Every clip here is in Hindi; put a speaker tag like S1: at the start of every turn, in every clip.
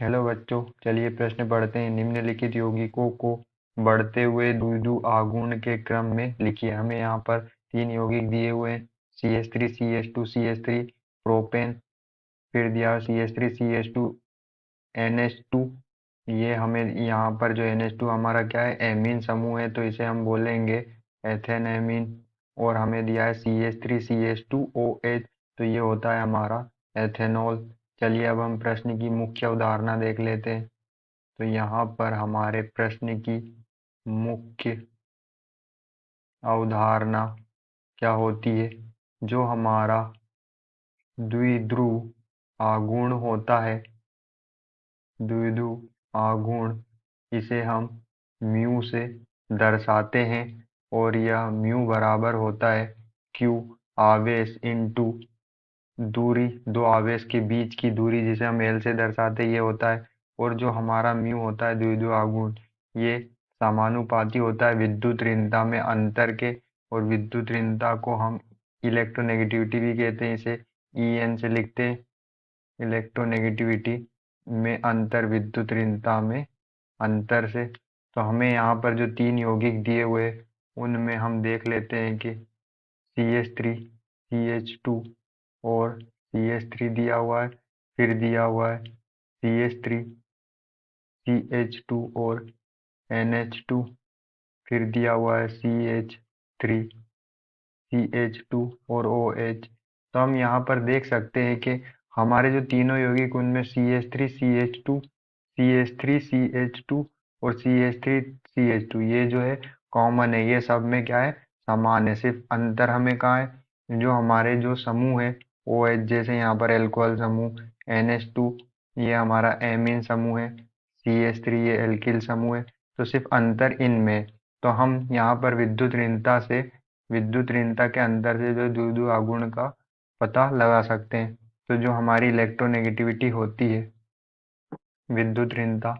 S1: हेलो बच्चों, चलिए प्रश्न पढ़ते हैं। निम्नलिखित यौगिकों को बढ़ते हुए द्विध्रुव आघूर्ण के क्रम में लिखिए। हमें यहाँ पर तीन यौगिक दिए हुए हैं, CH3 CH2 CH3 प्रोपेन, फिर दिया CH3 CH2 NH2। ये हमें यहाँ पर जो NH2 हमारा क्या है, एमीन समूह है, तो इसे हम बोलेंगे एथेन एमीन। और हमें दिया है CH3 CH2OH, तो ये होता है हमारा एथेनॉल। चलिए अब हम प्रश्न की मुख्य अवधारणा देख लेते हैं। तो यहाँ पर हमारे प्रश्न की मुख्य अवधारणा क्या होती है, जो हमारा द्विध्रुव आघूर्ण होता है, द्विध्रुव आघूर्ण, इसे हम म्यू से दर्शाते हैं। और यह म्यू बराबर होता है Q आवेश इंटू दूरी, दो आवेश के बीच की दूरी, जिसे हम L से दर्शाते हैं, ये होता है। और जो हमारा म्यू होता है द्विध्रुव आघूर्ण, ये समानुपाती होता है विद्युत ऋणता में अंतर के। और विद्युत ऋणता को हम इलेक्ट्रोनेगेटिविटी भी कहते हैं, इसे EN से लिखते हैं। इलेक्ट्रोनेगेटिविटी में अंतर, विद्युत ऋणता में अंतर से। तो हमें यहाँ पर जो तीन यौगिक दिए हुए, उनमें हम देख लेते हैं कि CH3 CH2 और CH3 दिया हुआ है। फिर दिया हुआ है CH3 CH2 और NH2। फिर दिया हुआ है CH3 CH2 और OH। तो हम यहाँ पर देख सकते हैं कि हमारे जो तीनों यौगिक, उनमें CH3 CH2 CH3 CH2 और CH3 CH2, ये जो है कॉमन है, ये सब में क्या है, समान है। सिर्फ अंतर हमें कहाँ है, जो हमारे जो समूह है OH, जैसे यहाँ पर एल्कोहल समूह, NH2 ये हमारा एमीन समूह है, CH3 ये एल्किल समूह है। तो सिर्फ अंतर इनमें है। तो हम यहाँ पर विद्युत ऋणता के अंतर से जो द्विध्रुव आघूर्ण का पता लगा सकते हैं। तो जो हमारी इलेक्ट्रोनेगेटिविटी होती है, विद्युत ऋणता,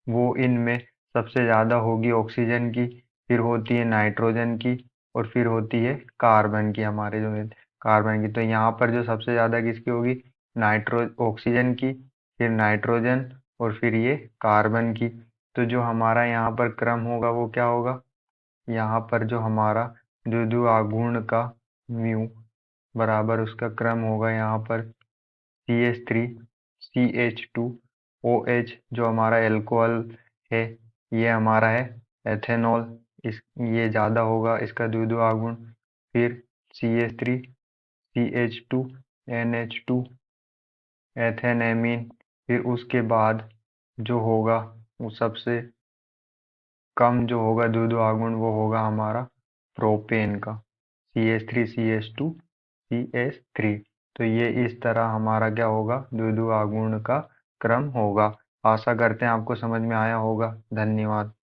S1: वो इनमें सबसे ज़्यादा होगी ऑक्सीजन की, फिर होती है नाइट्रोजन की, और फिर होती है कार्बन की, हमारे जो है कार्बन की। तो यहाँ पर जो सबसे ज़्यादा किसकी होगी, ऑक्सीजन की, फिर नाइट्रोजन, और फिर ये कार्बन की। तो जो हमारा यहाँ पर क्रम होगा वो क्या होगा, यहाँ पर जो हमारा द्विध्रुव आघूर्ण का म्यू बराबर उसका क्रम होगा, यहाँ पर CH3 CH2OH, जो हमारा एल्कोहल है, ये हमारा है एथेनॉल। इस ये ज़्यादा होगा इसका द्विध्रुव आघूर्ण। फिर CH3 CH2 NH2 एथेनएमीन। फिर उसके बाद जो होगा, वो सबसे कम जो होगा द्विध्रुव आघूर्ण, वो होगा हमारा प्रोपेन का, CH3 CH2 CH3। तो ये इस तरह हमारा क्या होगा, द्विध्रुव आघूर्ण का क्रम होगा। आशा करते हैं आपको समझ में आया होगा। धन्यवाद।